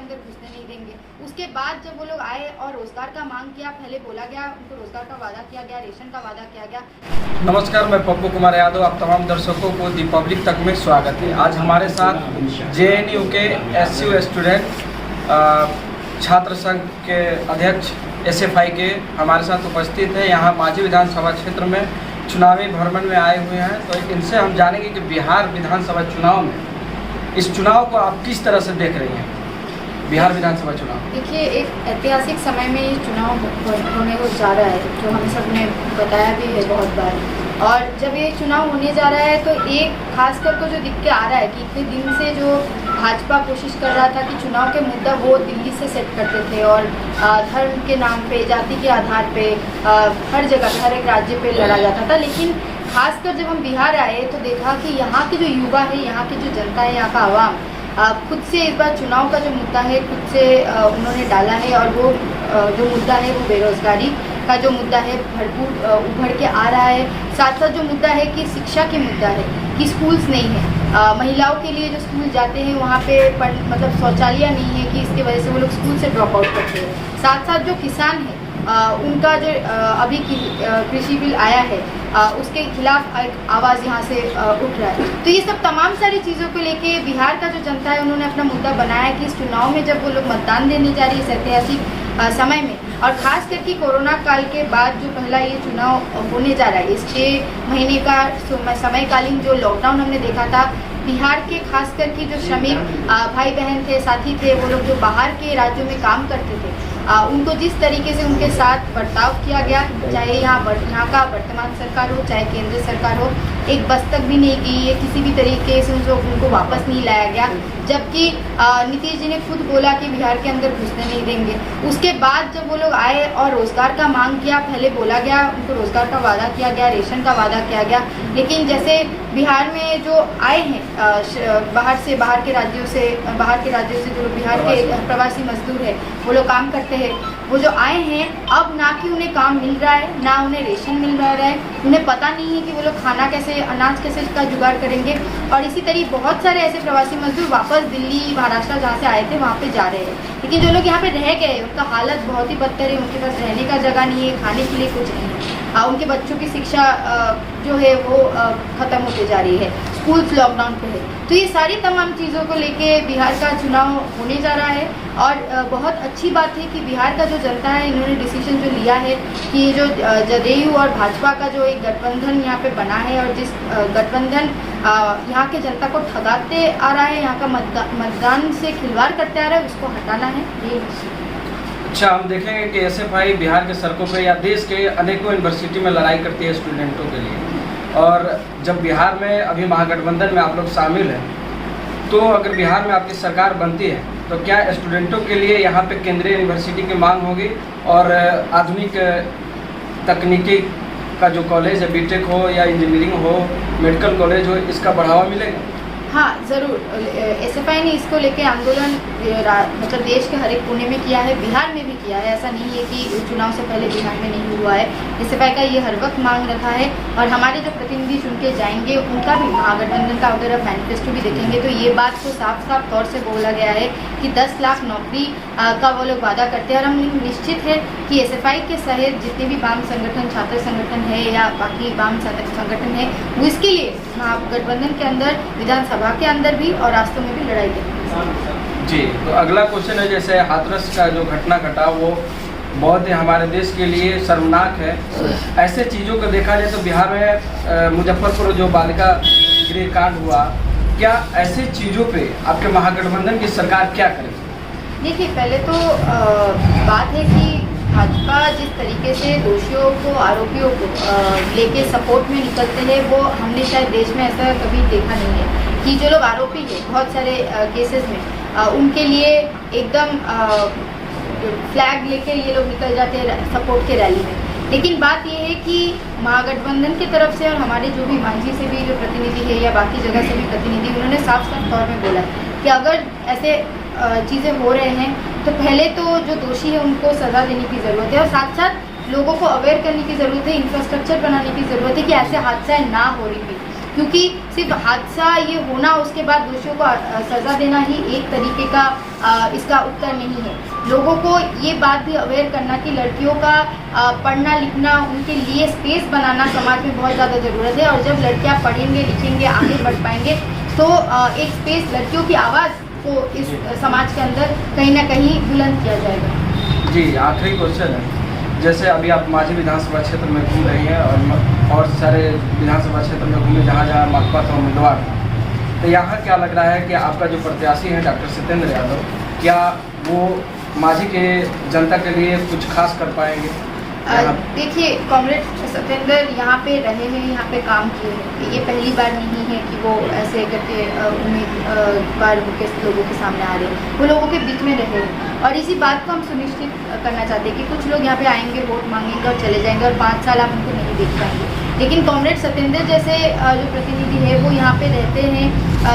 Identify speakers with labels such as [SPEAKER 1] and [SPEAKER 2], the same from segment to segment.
[SPEAKER 1] अंदर घुसने नहीं देंगे। उसके बाद जब वो लोग आए और रोजगार का मांग किया, पहले बोला गया उनको रोजगार का वादा किया गया, रेशन का वादा किया गया।
[SPEAKER 2] नमस्कार, मैं पप्पू कुमार यादव, आप तमाम दर्शकों को दी पब्लिक तक में स्वागत है। आज हमारे साथ JNU के SU स्टूडेंट छात्र संघ के अध्यक्ष SFI के हमारे साथ उपस्थित हैं। यहाँ मांझी विधानसभा क्षेत्र में चुनावी भ्रमण में आए हुए हैं, तो इनसे हम जानेंगे कि बिहार विधानसभा चुनाव में इस चुनाव को आप किस तरह से देख रही हैं। बिहार विधानसभा चुनाव
[SPEAKER 1] देखिए, एक ऐतिहासिक समय में ये चुनाव होने को जा रहा है, जो हम सबने बताया भी है बहुत बार। और जब ये चुनाव होने जा रहा है तो एक खासकर को जो दिख के आ रहा है कि इतने दिन से जो भाजपा कोशिश कर रहा था कि चुनाव के मुद्दा वो दिल्ली से सेट करते थे और धर्म के नाम पे, जाति के आधार पे हर जगह हर एक राज्य पे लड़ा जाता था। लेकिन खासकर जब हम बिहार आए तो देखा कि यहाँ के जो युवा है, यहाँ की जो जनता है, यहाँ का आवाम खुद से इस बार चुनाव का जो मुद्दा है खुद से उन्होंने डाला है। और वो जो मुद्दा है वो बेरोजगारी का जो मुद्दा है भरपूर उभर के आ रहा है। साथ साथ जो मुद्दा है कि शिक्षा के मुद्दा है कि स्कूल्स नहीं है, महिलाओं के लिए जो स्कूल जाते हैं वहाँ पे मतलब शौचालय नहीं है कि इसकी वजह से वो लोग स्कूल से ड्रॉप आउट करते हैं। साथ साथ जो किसान है उनका जो अभी कृषि बिल आया है उसके खिलाफ एक आवाज़ यहाँ से उठ रहा है। तो ये सब तमाम सारी चीज़ों को लेके बिहार का जो जनता है उन्होंने अपना मुद्दा बनाया कि इस चुनाव में जब वो लोग मतदान देने जा रही है इस ऐतिहासिक समय में, और खास करके कोरोना काल के बाद जो पहला ये चुनाव होने जा रहा है, इस 6 महीने का समयकालीन जो लॉकडाउन हमने देखा था, बिहार के खास करके जो श्रमिक भाई बहन थे, साथी थे, वो लोग जो बाहर के राज्यों में काम करते थे, उनको जिस तरीके से उनके साथ बर्ताव किया गया, चाहे यहाँ का वर्तमान सरकार हो चाहे केंद्र सरकार हो, एक बस तक भी नहीं गई है, किसी भी तरीके से उनको वापस नहीं लाया गया। जबकि नीतीश जी ने खुद बोला कि बिहार के अंदर घुसने नहीं देंगे। उसके बाद जब वो लोग आए और रोजगार का मांग किया, पहले बोला गया उनको रोजगार का वादा किया गया, रेशन का वादा किया गया। लेकिन जैसे बिहार में जो आए हैं बाहर के राज्यों से जो लोग बिहार के प्रवासी मजदूर है वो लोग काम करते हैं, वो जो आए हैं अब ना कि उन्हें काम मिल रहा है ना उन्हें रेशन मिल रहा है, उन्हें पता नहीं है कि वो लोग खाना कैसे, अनाज कैसे का जुगाड़ करेंगे। और इसी तरह बहुत सारे ऐसे प्रवासी मजदूर वापस दिल्ली महाराष्ट्र जहाँ से आए थे वहाँ पे जा रहे हैं। लेकिन जो लोग यहाँ पे रह गए उनका हालत बहुत ही बदतर है, उनके पास रहने का जगह नहीं है, खाने के लिए कुछ नहीं है, उनके बच्चों की शिक्षा जो है वो ख़त्म होते जा रही है, स्कूल्स लॉकडाउन पे है। तो ये सारी तमाम चीज़ों को लेके बिहार का चुनाव होने जा रहा है। और बहुत अच्छी बात है कि बिहार का जो जनता है इन्होंने डिसीजन जो लिया है कि ये जो जदयू और भाजपा का जो एक गठबंधन यहाँ पे बना है और जिस गठबंधन यहाँ के जनता को ठगाते आ रहा है, यहाँ का मतदान से खिलवाड़ करते आ रहा है, उसको हटाना है। ये
[SPEAKER 2] अच्छा, हम देखेंगे कि SFI बिहार के सड़कों पे या देश के अनेकों यूनिवर्सिटी में लड़ाई करती है स्टूडेंटों के लिए। और जब बिहार में अभी महागठबंधन में आप लोग शामिल हैं, तो अगर बिहार में आपकी सरकार बनती है तो क्या स्टूडेंटों के लिए यहाँ पे केंद्रीय यूनिवर्सिटी की मांग होगी और आधुनिक तकनीकी का जो कॉलेज है, बीटेक हो या इंजीनियरिंग हो, मेडिकल कॉलेज हो, इसका बढ़ावा मिलेगा?
[SPEAKER 1] हाँ, ज़रूर। SFI ने इसको लेके आंदोलन मतलब देश के हर एक कोने में किया है, बिहार में भी किया है। ऐसा नहीं है कि चुनाव से पहले बिहार में नहीं हुआ है। SFI का ये हर वक्त मांग रखा है और हमारे जो प्रतिनिधि चुन के जाएंगे उनका भी महागठबंधन का अगर आप मैनिफेस्टो भी देखेंगे तो ये बात को साफ साफ तौर से बोला गया है कि 10 लाख नौकरी का वो लोग वादा करते हैं। और हम निश्चित है कि SFI के सहित जितने भी वाम संगठन, छात्र संगठन है या बाकी वाम संगठन है, वो इसके लिए महागठबंधन के अंदर, विधानसभा के अंदर भी और रास्तों में भी लड़ाई करेंगे।
[SPEAKER 2] जी, तो अगला क्वेश्चन है, जैसे हाथरस का जो घटना घटा वो बहुत ही हमारे देश के लिए शर्मनाक है। ऐसे चीज़ों को देखा जाए तो बिहार में मुजफ्फरपुर जो बालिका गृह कांड हुआ, क्या ऐसे चीज़ों पे आपके महागठबंधन की सरकार क्या करेगी?
[SPEAKER 1] देखिए, पहले तो बात है कि भाजपा जिस तरीके से दोषियों को, आरोपियों को लेके सपोर्ट में निकलते हैं, वो हमने शायद देश में ऐसा कभी देखा नहीं है कि जो लोग आरोपी हैं बहुत सारे केसेस में उनके लिए एकदम फ्लैग लेके ये लोग निकल जाते हैं सपोर्ट के रैली में। लेकिन बात ये है कि महागठबंधन की तरफ से और हमारे जो भी मांझी से भी जो प्रतिनिधि है या बाकी जगह से भी प्रतिनिधि, उन्होंने साफ साफ तौर में बोला है कि अगर ऐसे चीज़ें हो रहे हैं तो पहले तो जो दोषी है उनको सज़ा देने की ज़रूरत है और साथ साथ लोगों को अवेयर करने की ज़रूरत है, इंफ्रास्ट्रक्चर बनाने की ज़रूरत है कि ऐसे हादसा ना हो रिपीट। क्योंकि सिर्फ हादसा ये होना उसके बाद दोषियों को सज़ा देना ही एक तरीके का इसका उत्तर नहीं है। लोगों को ये बात भी अवेयर करना कि लड़कियों का पढ़ना लिखना, उनके लिए स्पेस बनाना समाज में बहुत ज़्यादा ज़रूरत है। और जब लड़कियाँ पढ़ेंगे लिखेंगे आगे बढ़ पाएंगे तो एक स्पेस लड़कियों की आवाज़ को इस समाज के अंदर कहीं ना कहीं बुलंद किया जाएगा।
[SPEAKER 2] जी, आखिरी क्वेश्चन है, जैसे अभी आप माझी विधानसभा क्षेत्र में घूम रही हैं और सारे विधानसभा क्षेत्र में घूमे जहाँ जहाँ माकपा का उम्मीदवार, तो यहाँ क्या लग रहा है कि आपका जो प्रत्याशी है डॉक्टर सत्येंद्र यादव, क्या वो माझी के जनता के लिए कुछ खास कर पाएंगे?
[SPEAKER 1] देखिए, कॉमरेड सत्येंद्र यहाँ पे रहे हैं, यहाँ पे काम किए हैं। ये पहली बार नहीं है कि वो ऐसे करके उम्मीदवार के लोगों के सामने आ रहे हैं। वो लोगों के बीच में रहे और इसी बात को हम सुनिश्चित करना चाहते हैं कि कुछ लोग यहाँ पे आएंगे, वोट मांगेंगे और चले जाएंगे और 5 साल आप उनको नहीं देख पाएंगे। लेकिन कॉमरेड सत्येंद्र जैसे जो प्रतिनिधि है वो यहाँ पे रहते हैं,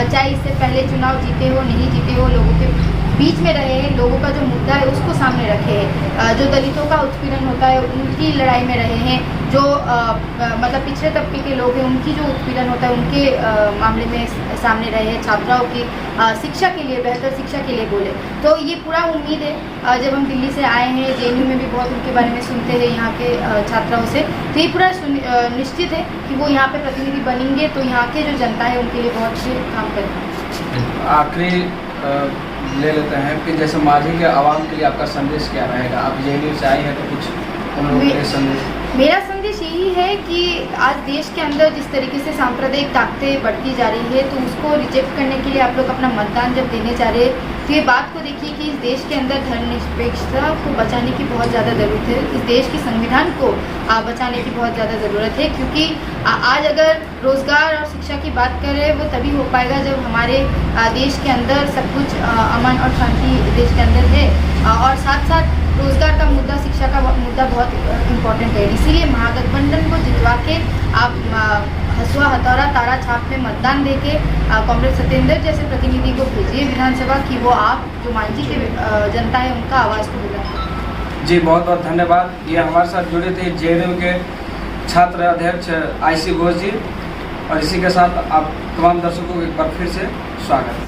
[SPEAKER 1] चाहे इससे पहले चुनाव जीते हो नहीं जीते हो, लोगों के बीच में रहे हैं, लोगों का जो मुद्दा है उसको सामने रखे हैं, जो दलितों का उत्पीड़न होता है उनकी लड़ाई में रहे हैं, जो मतलब पिछड़े तबके के लोग हैं उनकी जो उत्पीड़न होता है उनके मामले में सामने रहे हैं, छात्राओं की शिक्षा के लिए, बेहतर शिक्षा के लिए बोले। तो ये पूरा उम्मीद है, जब हम दिल्ली से आए हैं, JNU में भी बहुत उनके बारे में सुनते हैं यहाँ के छात्राओं से, तो ये पूरा निश्चित है कि वो यहाँ पे प्रतिनिधि बनेंगे तो यहाँ के जो जनता है उनके लिए बहुत से काम करेंगे।
[SPEAKER 2] आखिरी ले लेते हैं कि जैसे माझी के आवाम के लिए आपका संदेश क्या रहेगा? आप JNU से आई हैं तो कुछ उन लोगों के लिए संदेश।
[SPEAKER 1] मेरा संदेश यही है कि आज देश के अंदर जिस तरीके से सांप्रदायिक ताकतें बढ़ती जा रही है तो उसको रिजेक्ट करने के लिए आप लोग अपना मतदान जब देने जा रहे हैं तो ये बात को देखिए कि इस देश के अंदर धर्मनिरपेक्षता को बचाने की बहुत ज़्यादा ज़रूरत है, इस देश की संविधान को बचाने की बहुत ज़्यादा ज़रूरत है। क्योंकि आज अगर रोज़गार और शिक्षा की बात करें वो तभी हो पाएगा जब हमारे देश के अंदर सब कुछ अमन और शांति देश के अंदर है, और साथ साथ रोज़गार का मुद्दा, शिक्षा का मुद्दा बहुत इम्पोर्टेंट है। इसीलिए महागठबंधन को जितवा के आप हसुआ हथौड़ा तारा छाप में मतदान देके कॉमरेड सत्येंद्र जैसे प्रतिनिधि को भेजिए विधानसभा की वो आप जो माझी के जनता है उनका आवाज़ को बुलंद करें।
[SPEAKER 2] जी, बहुत बहुत धन्यवाद। ये हमारे साथ जुड़े थे JNU के छात्र अध्यक्ष IC घोष जी, और इसी के साथ आप तमाम दर्शकों को एक बार फिर से स्वागत।